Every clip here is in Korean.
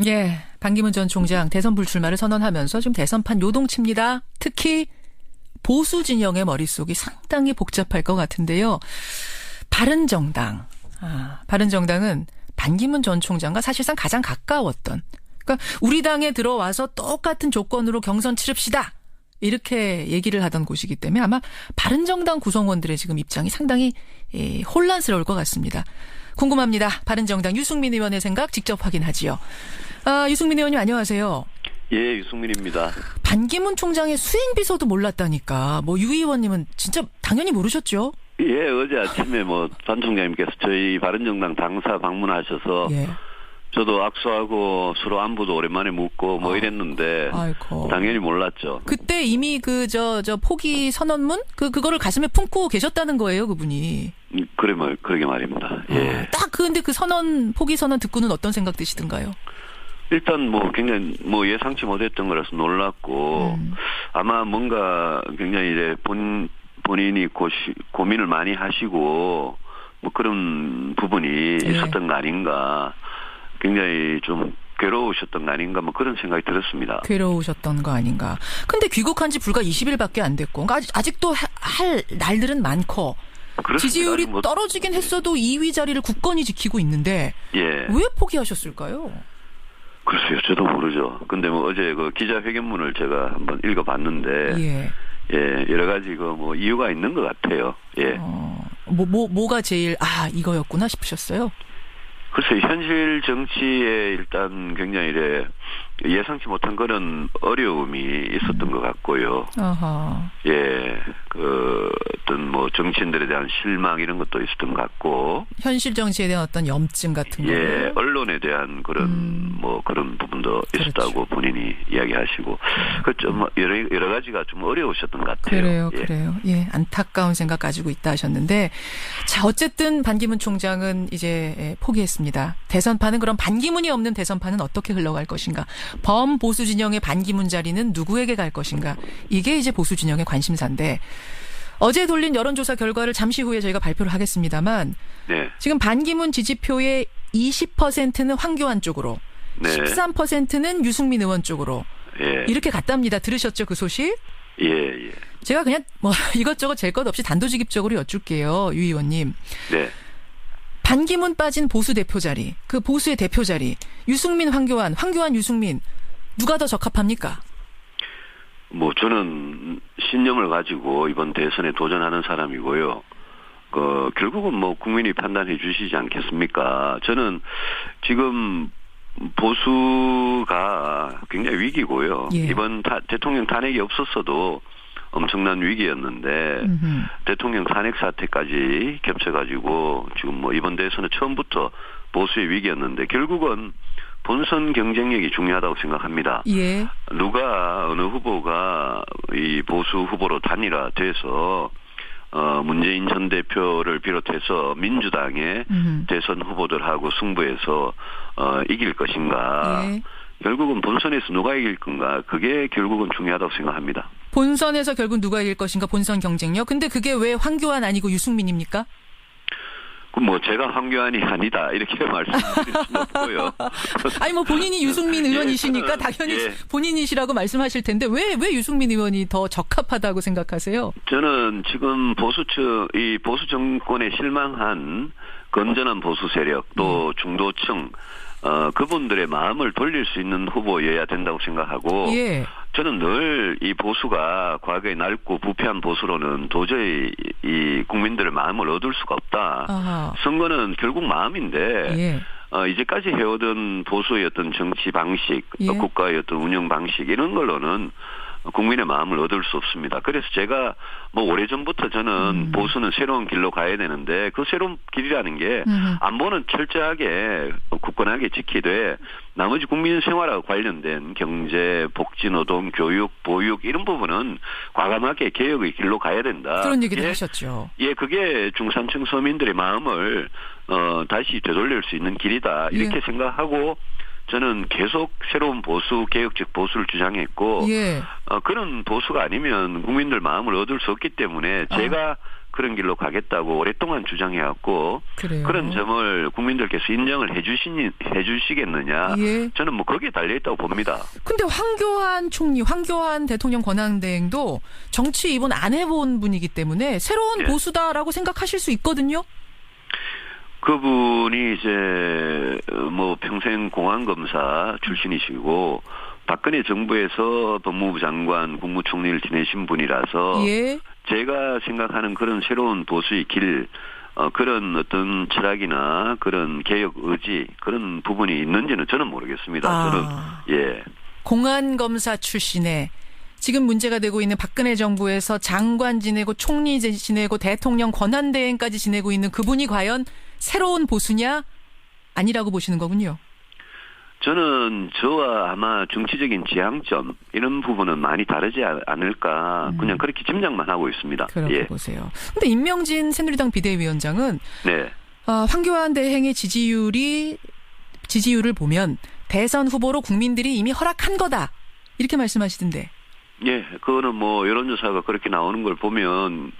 예, 반기문 전 총장 대선 불출마를 선언하면서 지금 대선판 요동칩니다. 특히 보수 진영의 머릿속이 상당히 복잡할 것 같은데요. 바른정당은 반기문 전 총장과 사실상 가장 가까웠던, 그러니까 우리 당에 들어와서 똑같은 조건으로 경선 치릅시다, 이렇게 얘기를 하던 곳이기 때문에 아마 바른정당 구성원들의 지금 입장이 상당히 혼란스러울 것 같습니다. 궁금합니다. 바른정당 유승민 의원의 생각 직접 확인하지요. 유승민 의원님 안녕하세요. 예, 유승민입니다. 반기문 총장의 수행비서도 몰랐다니까. 유 의원님은 진짜 당연히 모르셨죠? 예, 어제 아침에 반 총장님께서 저희 바른정당 당사 방문하셔서 예. 저도 악수하고 서로 안부도 오랜만에 묻고 이랬는데 아이고. 당연히 몰랐죠. 그때 이미 포기 선언문 그거를 가슴에 품고 계셨다는 거예요, 그분이. 그러게 말입니다. 예. 딱 근데 그 포기 선언 듣고는 어떤 생각 드시던가요? 일단 굉장히 예상치 못했던 거라서 놀랐고 아마 뭔가 굉장히 이제 본인이 고민을 많이 하시고 그런 부분이 있었던 거 아닌가. 굉장히 좀 괴로우셨던 거 아닌가 그런 생각이 들었습니다. 괴로우셨던 거 아닌가. 근데 귀국한 지 불과 20일밖에 안 됐고 아직도 할 날들은 많고 그렇습니다. 지지율이 떨어지긴 했어도 2위 자리를 굳건히 지키고 있는데 예. 왜 포기하셨을까요? 글쎄요. 저도 모르죠. 근데 어제 그 기자회견문을 제가 한번 읽어봤는데 예, 여러 가지 이유가 있는 것 같아요. 예. 뭐가 제일 이거였구나 싶으셨어요? 글쎄, 현실 정치에 일단 굉장히 예상치 못한 그런 어려움이 있었던 것 같고요. 어허. 예, 어떤 정치인들에 대한 실망 이런 것도 있었던 것 같고. 현실 정치에 대한 어떤 염증 같은 거. 예, 언론에 대한 그런 그런 부분도 있었다고 그렇죠. 본인이 이야기하시고. 좀 여러 가지가 좀 어려우셨던 것 같아요. 그래요. 예, 안타까운 생각 가지고 있다 하셨는데, 자, 어쨌든 반기문 총장은 이제 포기했습니다. 대선판은 그럼 반기문이 없는 대선판은 어떻게 흘러갈 것인가? 범보수 진영의 반기문 자리는 누구에게 갈 것인가? 이게 이제 보수 진영의 관심사인데 어제 돌린 여론조사 결과를 잠시 후에 저희가 발표를 하겠습니다만 네. 지금 반기문 지지표의 20%는 황교안 쪽으로 네. 13%는 유승민 의원 쪽으로 예. 이렇게 갔답니다. 들으셨죠? 그 소식? 예. 제가 그냥 이것저것 잴 것 없이 단도직입적으로 여쭐게요. 유 의원님. 네. 반기문 빠진 보수 대표 자리, 그 보수의 대표 자리, 유승민, 황교안, 유승민, 누가 더 적합합니까? 저는 신념을 가지고 이번 대선에 도전하는 사람이고요. 결국은 국민이 판단해 주시지 않겠습니까? 저는 지금 보수가 굉장히 위기고요. 예. 이번 대통령 탄핵이 없었어도 엄청난 위기였는데 대통령 탄핵 사태까지 겹쳐가지고 지금 이번 대선은 처음부터 보수의 위기였는데 결국은 본선 경쟁력이 중요하다고 생각합니다. 예. 어느 후보가 이 보수 후보로 단일화돼서 문재인 전 대표를 비롯해서 민주당의 대선 후보들하고 승부해서 이길 것인가. 예. 결국은 본선에서 누가 이길 건가. 그게 결국은 중요하다고 생각합니다. 본선에서 결국 누가 이길 것인가. 본선 경쟁력. 근데 그게 왜 황교안 아니고 유승민입니까? 제가 황교안이 아니다 이렇게 말씀드릴 수는 없고요. 아니 본인이 유승민 의원이시니까 당연히 본인이시라고 말씀하실 텐데 왜 유승민 의원이 더 적합하다고 생각하세요? 저는 지금 이 보수 정권에 실망한 건전한 보수 세력 또 중도층 그분들의 마음을 돌릴 수 있는 후보여야 된다고 생각하고 예. 저는 늘 이 보수가 과거에 낡고 부패한 보수로는 도저히 이 국민들의 마음을 얻을 수가 없다. 아하. 선거는 결국 마음인데 예. 이제까지 해오던 보수의 어떤 정치 방식, 예. 국가의 어떤 운영 방식 이런 걸로는 국민의 마음을 얻을 수 없습니다. 그래서 제가 오래전부터 저는 보수는 새로운 길로 가야 되는데 그 새로운 길이라는 게 안보는 철저하게 굳건하게 지키되 나머지 국민 생활하고 관련된 경제, 복지, 노동, 교육, 보육 이런 부분은 과감하게 개혁의 길로 가야 된다. 그런 얘기도 하셨죠. 예, 그게 중산층 서민들의 마음을 다시 되돌릴 수 있는 길이다. 이렇게 예. 생각하고 저는 계속 새로운 보수, 개혁적 보수를 주장했고, 예. 그런 보수가 아니면 국민들 마음을 얻을 수 없기 때문에 제가 그런 길로 가겠다고 오랫동안 주장해왔고 그래요. 그런 점을 국민들께서 인정을 해주시겠느냐. 예. 저는 뭐 거기에 달려있다고 봅니다. 근데 황교안 총리, 황교안 대통령 권한대행도 정치 입원 안 해본 분이기 때문에 새로운 예. 보수다라고 생각하실 수 있거든요. 그분이 이제 뭐 평생 공안검사 출신이시고 박근혜 정부에서 법무부 장관, 국무총리를 지내신 분이라서 예. 제가 생각하는 그런 새로운 보수의 길, 그런 어떤 철학이나 그런 개혁 의지 그런 부분이 있는지는 저는 모르겠습니다. 저는 예. 공안검사 출신의 지금 문제가 되고 있는 박근혜 정부에서 장관 지내고 총리 지내고 대통령 권한대행까지 지내고 있는 그분이 과연 새로운 보수냐? 아니라고 보시는 거군요. 저는 저와 아마 정치적인 지향점 이런 부분은 많이 다르지 않을까 그냥 그렇게 짐작만 하고 있습니다. 그렇게 예. 보세요. 근데 임명진 새누리당 비대위원장은 네. 황교안 대행의 지지율을 보면 대선 후보로 국민들이 이미 허락한 거다. 이렇게 말씀하시던데. 예, 그거는 뭐 여론조사가 그렇게 나오는 걸 보면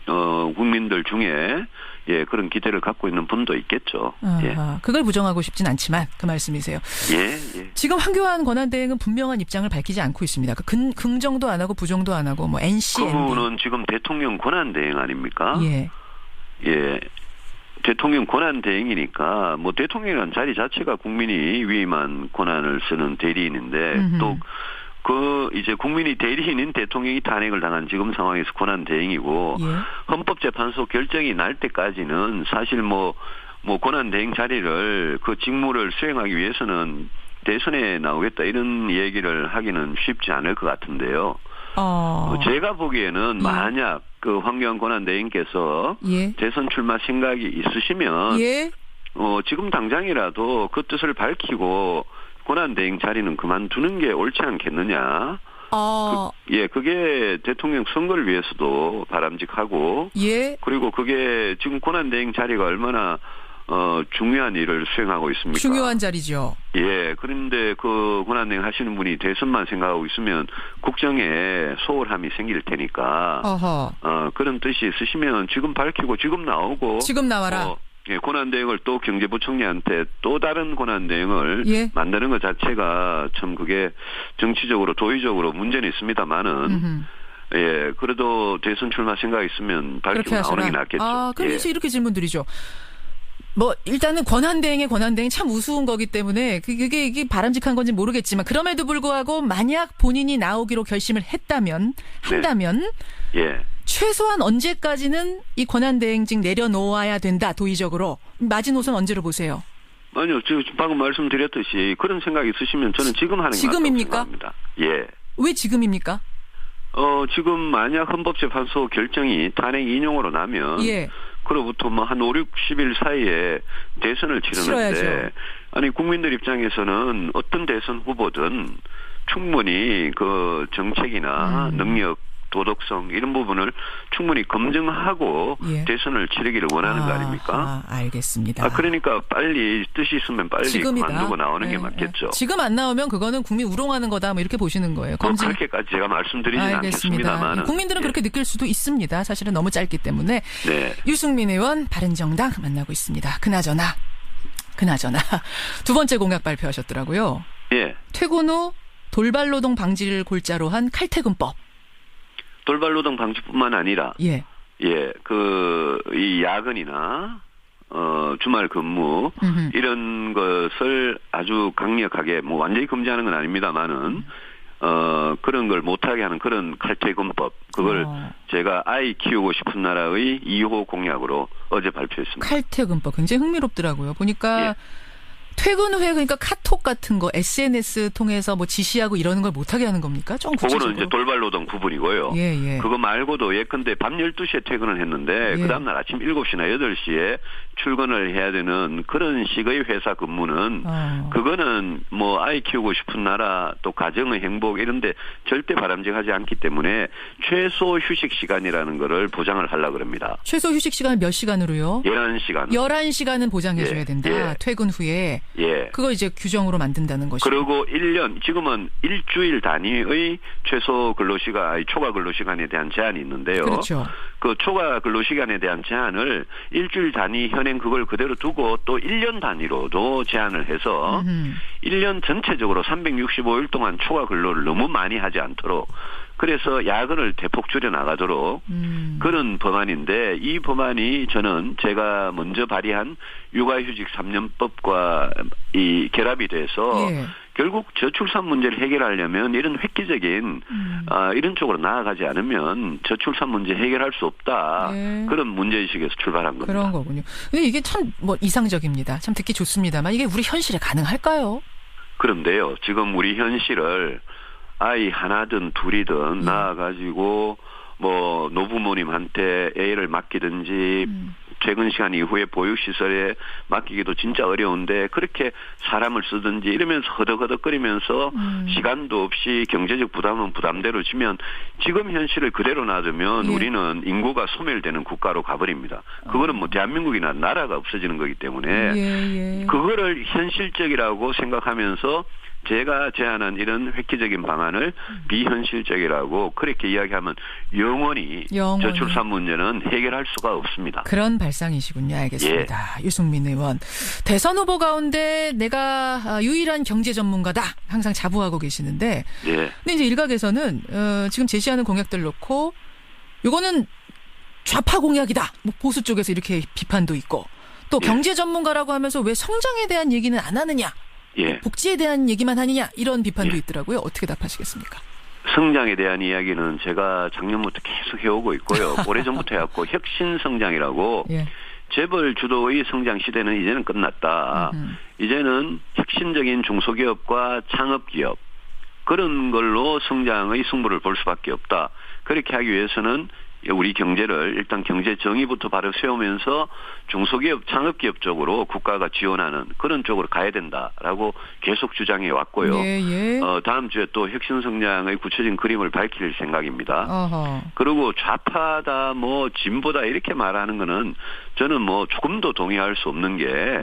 국민들 중에 예 그런 기대를 갖고 있는 분도 있겠죠. 예. 그걸 부정하고 싶진 않지만 그 말씀이세요. 예, 예. 지금 황교안 권한대행은 분명한 입장을 밝히지 않고 있습니다. 긍정도 안 하고 부정도 안 하고 뭐 NC, 그분은 지금 대통령 권한대행 아닙니까? 예. 예. 대통령 권한대행이니까 뭐 대통령이라는 자리 자체가 국민이 위임한 권한을 쓰는 대리인인데 또 이제 국민이 대리인인 대통령이 탄핵을 당한 지금 상황에서 권한 대행이고 예. 헌법재판소 결정이 날 때까지는 사실 뭐 권한 대행 자리를 그 직무를 수행하기 위해서는 대선에 나오겠다 이런 얘기를 하기는 쉽지 않을 것 같은데요. 제가 보기에는 만약 그 황교안 권한 대행께서 예. 대선 출마 생각이 있으시면 예. 지금 당장이라도 그 뜻을 밝히고 권한대행 자리는 그만두는 게 옳지 않겠느냐. 그게 대통령 선거를 위해서도 바람직하고. 예. 그리고 그게 지금 권한대행 자리가 얼마나 중요한 일을 수행하고 있습니까? 중요한 자리죠. 예. 그런데 그 권한대행 하시는 분이 대선만 생각하고 있으면 국정에 소홀함이 생길 테니까. 그런 뜻이 있으시면 지금 밝히고 지금 나오고. 지금 나와라. 예, 권한대행을 또 경제부총리한테 또 다른 권한대행을 예. 만드는 것 자체가 참 그게 정치적으로 도의적으로 문제는 있습니다만은 예, 그래도 대선 출마 생각 있으면 밝히고 나오는 게 낫겠죠. 그래서 이렇게 질문드리죠. 뭐 일단은 권한대행이 참 우스운 거기 때문에 이게 바람직한 건지 모르겠지만 그럼에도 불구하고 만약 본인이 나오기로 결심을 한다면 예. 최소한 언제까지는 이 권한대행직 내려놓아야 된다. 도의적으로. 마지노선 언제로 보세요? 아니요. 지금 방금 말씀드렸듯이 그런 생각이 있으시면 저는 지금 하는 게 지금입니까? 생각합니다. 예. 왜 지금입니까? 지금 만약 헌법재판소 결정이 탄핵 인용으로 나면 예. 그로부터 뭐 한 5, 60일 사이에 대선을 치르는데 치러야죠. 아니 국민들 입장에서는 어떤 대선 후보든 충분히 그 정책이나 능력 도덕성 이런 부분을 충분히 검증하고 예. 대선을 치르기를 원하는 거 아닙니까? 알겠습니다. 그러니까 빨리 뜻이 있으면 빨리 지금이다. 그만두고 나오는 네, 게 맞겠죠. 지금 안 나오면 그거는 국민 우롱하는 거다 뭐 이렇게 보시는 거예요. 그렇게까지 제가 말씀드리지는 않겠습니다만 국민들은 그렇게 느낄 수도 있습니다. 사실은 너무 짧기 때문에. 네. 유승민 의원 바른정당 만나고 있습니다. 그나저나 두 번째 공약 발표하셨더라고요. 예. 퇴근 후 돌발노동 방지를 골자로 한 칼퇴근법. 돌발노동 방지뿐만 아니라 예. 이 야근이나 주말 근무 이런 것을 아주 강력하게 뭐 완전히 금지하는 건 아닙니다만은 그런 걸 못하게 하는 그런 칼퇴근법 그걸 제가 아이 키우고 싶은 나라의 2호 공약으로 어제 발표했습니다. 칼퇴근법 굉장히 흥미롭더라고요. 보니까 예. 퇴근 후에 그러니까 카톡 같은 거 SNS 통해서 뭐 지시하고 이러는 걸 못하게 하는 겁니까? 좀 구체적으로. 그거는 이제 돌발노동 부분이고요. 예. 그거 말고도 예컨대 밤 12시에 퇴근을 했는데 예. 그다음날 아침 7시나 8시에 출근을 해야 되는 그런 식의 회사 근무는 그거는 뭐 아이 키우고 싶은 나라 또 가정의 행복 이런 데 절대 바람직하지 않기 때문에 최소 휴식 시간이라는 거를 보장을 하려고 그럽니다. 최소 휴식 시간은 몇 시간으로요? 11시간. 11시간은 보장해 줘야 된다. 예. 퇴근 후에. 예. 그거 이제 규정으로 만든다는 것이죠. 그리고 1년, 지금은 일주일 단위의 최소 근로시간, 초과 근로시간에 대한 제한이 있는데요. 그렇죠. 그 초과 근로시간에 대한 제한을 일주일 단위 현행 그걸 그대로 두고 또 1년 단위로도 제한을 해서 1년 전체적으로 365일 동안 초과 근로를 너무 많이 하지 않도록 그래서 야근을 대폭 줄여 나가도록 그런 법안인데 이 법안이 저는 제가 먼저 발의한 육아휴직 3년법과 이 결합이 돼서 예. 결국 저출산 문제를 해결하려면 이런 획기적인 이런 쪽으로 나아가지 않으면 저출산 문제 해결할 수 없다. 예. 그런 문제의식에서 출발한 겁니다. 그런 거군요. 근데 이게 참 뭐 이상적입니다. 참 듣기 좋습니다만 이게 우리 현실에 가능할까요? 그런데요. 지금 우리 현실을 아이 하나든 둘이든 낳아가지고 뭐 노부모님한테 애를 맡기든지 퇴근 시간 이후에 보육시설에 맡기기도 진짜 어려운데 그렇게 사람을 쓰든지 이러면서 허덕허덕거리면서 시간도 없이 경제적 부담은 부담대로 지면 지금 현실을 그대로 놔두면 예. 우리는 인구가 소멸되는 국가로 가버립니다. 그거는 뭐 대한민국이나 나라가 없어지는 거기 때문에 예. 그거를 현실적이라고 생각하면서 제가 제안한 이런 획기적인 방안을 비현실적이라고 그렇게 이야기하면 영원히 저출산 문제는 해결할 수가 없습니다. 그런 발상이시군요. 알겠습니다. 예. 유승민 의원. 대선 후보 가운데 내가 유일한 경제 전문가다. 항상 자부하고 계시는데. 예. 근데 이제 일각에서는 지금 제시하는 공약들 놓고 이거는 좌파 공약이다. 뭐 보수 쪽에서 이렇게 비판도 있고. 또 경제 전문가라고 하면서 왜 성장에 대한 얘기는 안 하느냐. 예. 복지에 대한 얘기만 하느냐 이런 비판도 있더라고요. 어떻게 답하시겠습니까? 성장에 대한 이야기는 제가 작년부터 계속 해오고 있고요. 오래전부터 해왔고 혁신성장이라고 예. 재벌 주도의 성장 시대는 이제는 끝났다. 이제는 혁신적인 중소기업과 창업기업 그런 걸로 성장의 승부를 볼 수밖에 없다. 그렇게 하기 위해서는 우리 경제를 일단 경제 정의부터 바로 세우면서 중소기업, 창업기업 쪽으로 국가가 지원하는 그런 쪽으로 가야 된다라고 계속 주장해 왔고요. 예. 다음 주에 또 혁신성장의 구체적인 그림을 밝힐 생각입니다. 어허. 그리고 좌파다, 뭐 진보다 이렇게 말하는 거는 저는 뭐 조금도 동의할 수 없는 게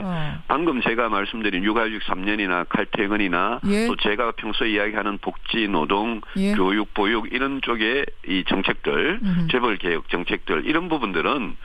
방금 제가 말씀드린 육아휴직 3년이나 칼퇴근이나 예. 또 제가 평소에 이야기하는 복지, 노동, 예. 교육, 보육 이런 쪽의 이 정책들, 재벌 개혁 정책들 이런 부분들은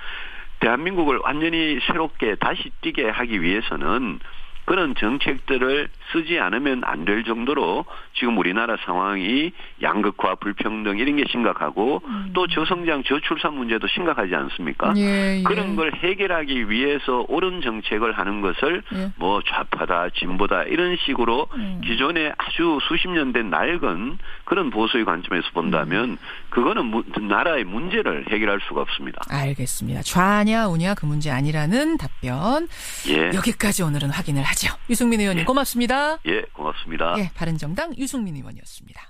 대한민국을 완전히 새롭게 다시 뛰게 하기 위해서는 그런 정책들을 쓰지 않으면 안 될 정도로 지금 우리나라 상황이 양극화, 불평등 이런 게 심각하고 또 저성장, 저출산 문제도 심각하지 않습니까? 예. 그런 걸 해결하기 위해서 옳은 정책을 하는 것을 뭐 좌파다, 진보다 이런 식으로 기존에 아주 수십 년 된 낡은 그런 보수의 관점에서 본다면 그거는 나라의 문제를 해결할 수가 없습니다. 알겠습니다. 좌냐 우냐 그 문제 아니라는 답변. 예. 여기까지 오늘은 확인을 하죠. 유승민 의원님 고맙습니다. 예, 고맙습니다. 예, 바른정당 유승민 의원이었습니다.